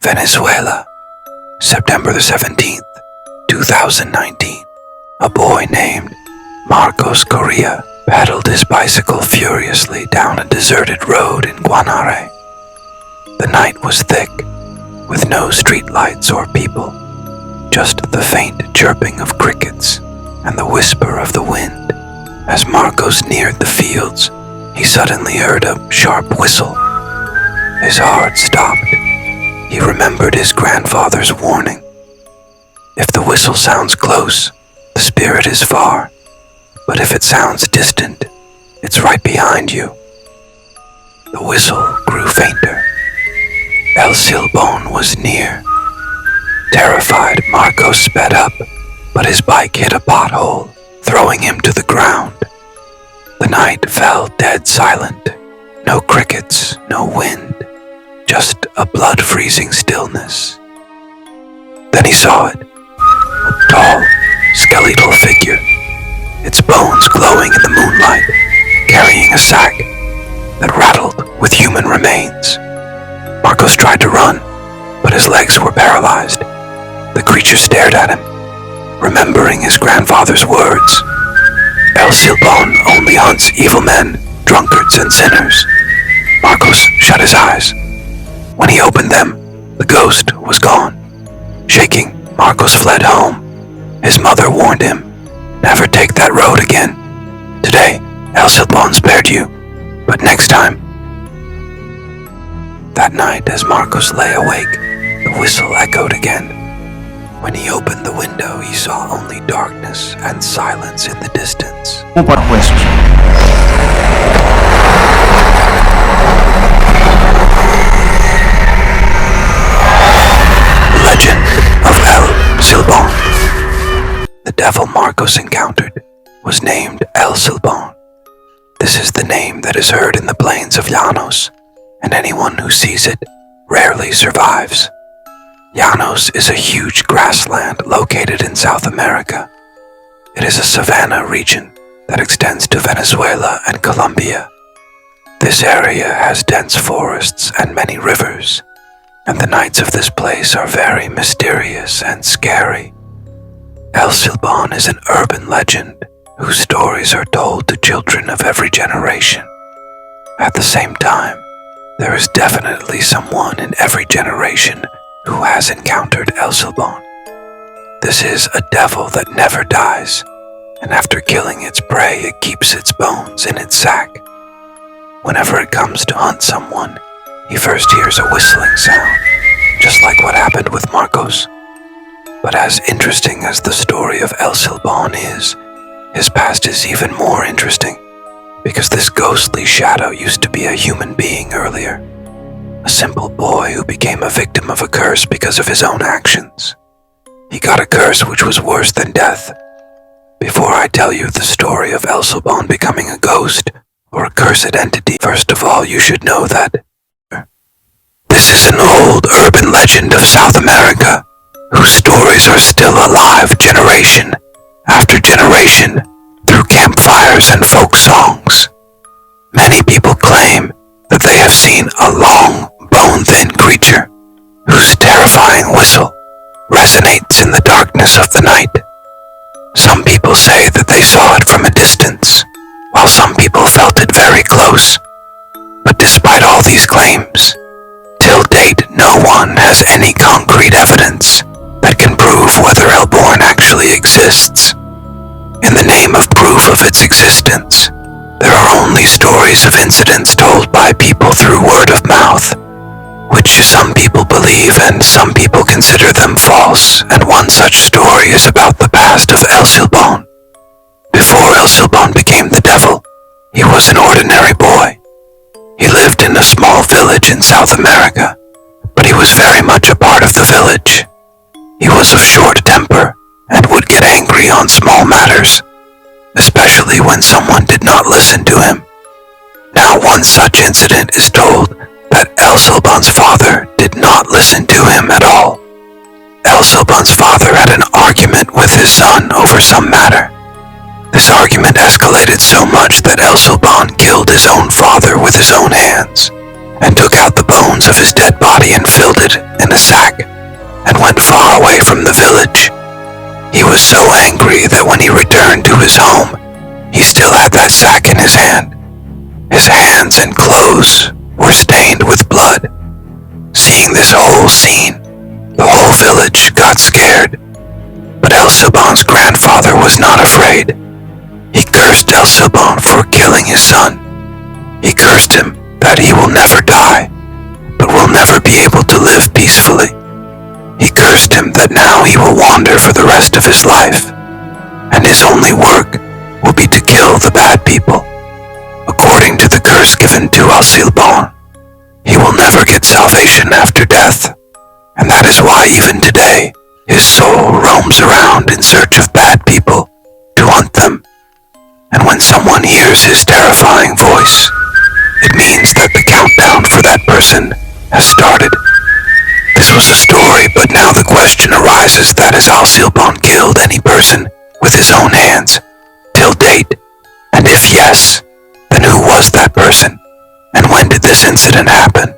Venezuela, September the 17th, 2019. A boy named Marcos Correa paddled his bicycle furiously down a deserted road in Guanare. The night was thick, with no street lights or people, just the faint chirping of crickets and the whisper of the wind. As Marcos neared the fields, he suddenly heard a sharp whistle. His heart stopped. He remembered his grandfather's warning. If the whistle sounds close, the spirit is far, but if it sounds distant, it's right behind you. The whistle grew fainter. El Silbón was near. Terrified, Marcos sped up, but his bike hit a pothole, throwing him to the ground. The night fell dead silent. No crickets, no wind, just a blood-freezing stillness. Then he saw it. A tall, skeletal figure, its bones glowing in the moonlight, carrying a sack that rattled with human remains. Marcos tried to run, but his legs were paralyzed. The creature stared at him, remembering his grandfather's words. El Silbón only hunts evil men, drunkards, and sinners. Marcos shut his eyes. When he opened them, the ghost was gone. Shaking, Marcos fled home. His mother warned him, "Never take that road again. Today, El Silbón spared you, but next time." That night, as Marcos lay awake, the whistle echoed again. When he opened the window, he saw only darkness and silence in the distance. Legend of El Silbón. The devil Marcos encountered was named El Silbón. This is the name that is heard in the plains of Llanos, and anyone who sees it rarely survives. Llanos is a huge grassland located in South America. It is a savanna region that extends to Venezuela and Colombia. This area has dense forests and many rivers, and the nights of this place are very mysterious and scary. El Silbón is an urban legend whose stories are told to children of every generation. At the same time, there is definitely someone in every generation who has encountered El Silbón. This is a devil that never dies, and after killing its prey, it keeps its bones in its sack. Whenever it comes to hunt someone, he first hears a whistling sound, just like what happened with Marcos. But as interesting as the story of El Silbón is, his past is even more interesting, because this ghostly shadow used to be a human being earlier. A simple boy who became a victim of a curse because of his own actions. He got a curse which was worse than death. Before I tell you the story of El Silbón becoming a ghost or a cursed entity, first of all you should know that this is an old urban legend of South America, whose stories are still alive generation after generation through campfires and folk songs. Many people claim that they have seen a long, bone-thin creature whose terrifying whistle resonates in the darkness of the night. Some people say that they saw it from a distance, while some people felt it very close. But despite all these claims, till date no one has any concrete evidence that can prove whether El Silbón actually exists. In the name of proof of its existence, there are only stories of incidents told by people through word of mouth, which some people believe and some people consider them false, and one such story is about the past of El Silbón. Before El Silbón became the devil, he was an ordinary boy. He lived in a small village in South America, but he was very much a part of the village. He was of short temper and would get angry on small matters, especially when someone did not listen to him. Now one such incident is told that El Silbón's father did not listen to him at all. El Silbón's father had an argument with his son over some matter. This argument escalated so much that El Silbón killed his own father with his own hands, and took out the bones of his dead body and filled it in a sack was so angry that when he returned to his home, he still had that sack in his hand. His hands and clothes were stained with blood. Seeing this whole scene, the whole village got scared. But El Silbón's grandfather was not afraid. He cursed El Silbón for killing his son. He cursed him that he will never die, but will never be able to live peacefully. He cursed him that now he will wander for the rest of his life, and his only work will be to kill the bad people. According to the curse given to El Silbón, he will never get salvation after death, and that is why even today his soul roams around in search of bad people to hunt them. And when someone hears his terrifying voice, it means that the countdown for that person has started. This was a story, but now the question arises that has El Silbón killed any person with his own hands till date? And if yes, then who was that person? And when did this incident happen?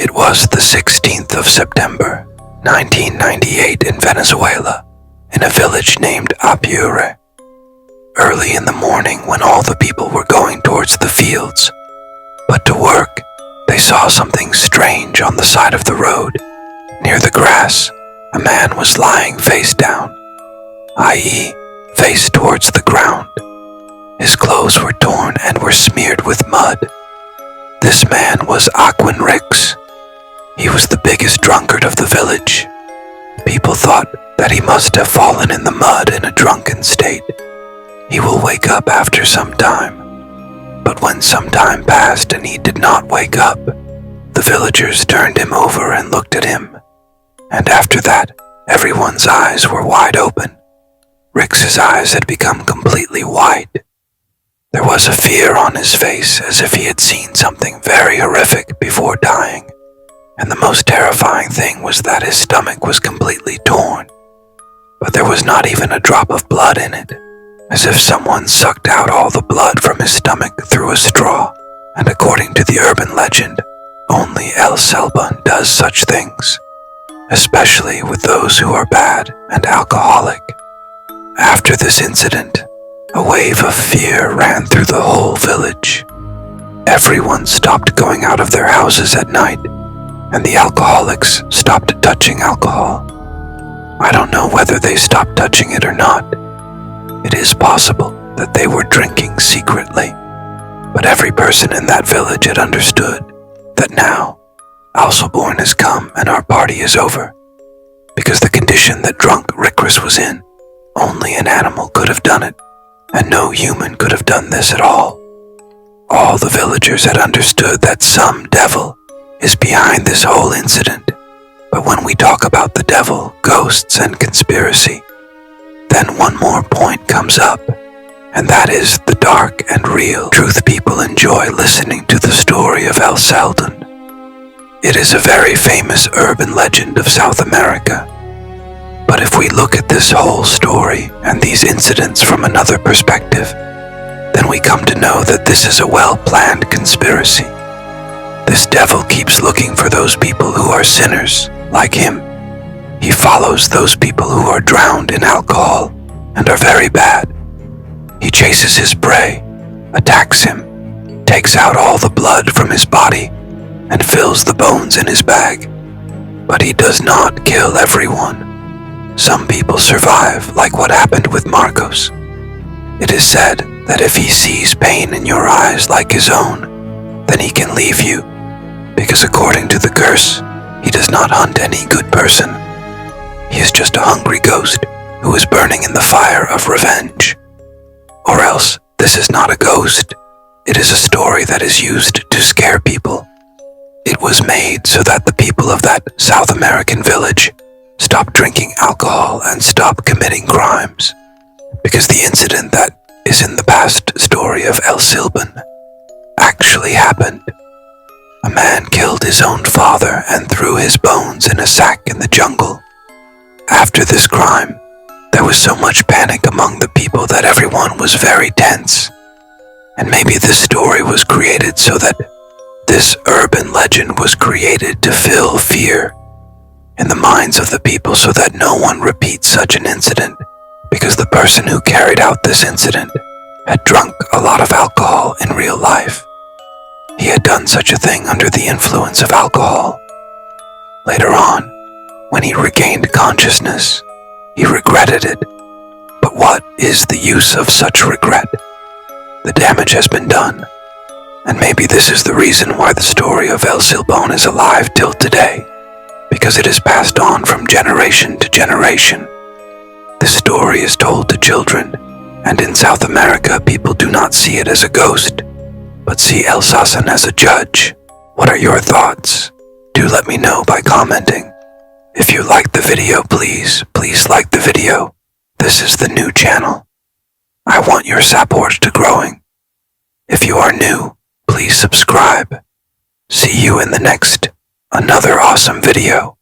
It was the 16th of September, 1998 in Venezuela, in a village named Apure. Early in the morning when all the people were going towards the fields, but to work, they saw something strange on the side of the road. Near the grass, a man was lying face down, i.e., face towards the ground. His clothes were torn and were smeared with mud. This man was Rix. He was the biggest drunkard of the village. People thought that he must have fallen in the mud in a drunken state. He will wake up after some time. But when some time passed and he did not wake up, the villagers turned him over and looked at him. And after that, everyone's eyes were wide open. Rix's eyes had become completely white. There was a fear on his face as if he had seen something very horrific before dying. And the most terrifying thing was that his stomach was completely torn. But there was not even a drop of blood in it, as if someone sucked out all the blood from his stomach through a straw. And according to the urban legend, only El Silbón does such things, especially with those who are bad and alcoholic. After this incident, a wave of fear ran through the whole village. Everyone stopped going out of their houses at night, and the alcoholics stopped touching alcohol. I don't know whether they stopped touching it or not. It is possible that they were drinking secretly, but every person in that village had understood that now El Silbón has come and our party is over, because the condition that drunk Rix was in, only an animal could have done it, and no human could have done this at all. All the villagers had understood that some devil is behind this whole incident, but when we talk about the devil, ghosts, and conspiracy, then one more point comes up, and that is the dark and real truth people enjoy listening to the story of El Silbón. It is a very famous urban legend of South America. But if we look at this whole story and these incidents from another perspective, then we come to know that this is a well-planned conspiracy. This devil keeps looking for those people who are sinners, like him. He follows those people who are drowned in alcohol and are very bad. He chases his prey, attacks him, takes out all the blood from his body, and fills the bones in his bag. But he does not kill everyone. Some people survive, like what happened with Marcos. It is said that if he sees pain in your eyes like his own, then he can leave you, because according to the curse, he does not hunt any good person. He is just a hungry ghost who is burning in the fire of revenge. Or else, this is not a ghost. It is a story that is used to scare people. It was made so that the people of that South American village stop drinking alcohol and stop committing crimes, because the incident that is in the past story of El Silbón actually happened. A man killed his own father and threw his bones in a sack in the jungle. After this crime, there was so much panic among the people that everyone was very tense. And maybe this story was created so that this urban legend was created to fill fear. in the minds of the people so that no one repeats such an incident, because the person who carried out this incident had drunk a lot of alcohol in real life. He had done such a thing under the influence of alcohol. Later on, when he regained consciousness, he regretted it. But what is the use of such regret? The damage has been done, and maybe this is the reason why the story of El Silbón is alive till today, because it is passed on from generation to generation. This story is told to children, and in South America people do not see it as a ghost, but see El Sasan as a judge. What are your thoughts? Do let me know by commenting. If you liked the video, please like the video. This is the new channel. I want your support to growing. If you are new, please subscribe. See you in the next, another awesome video.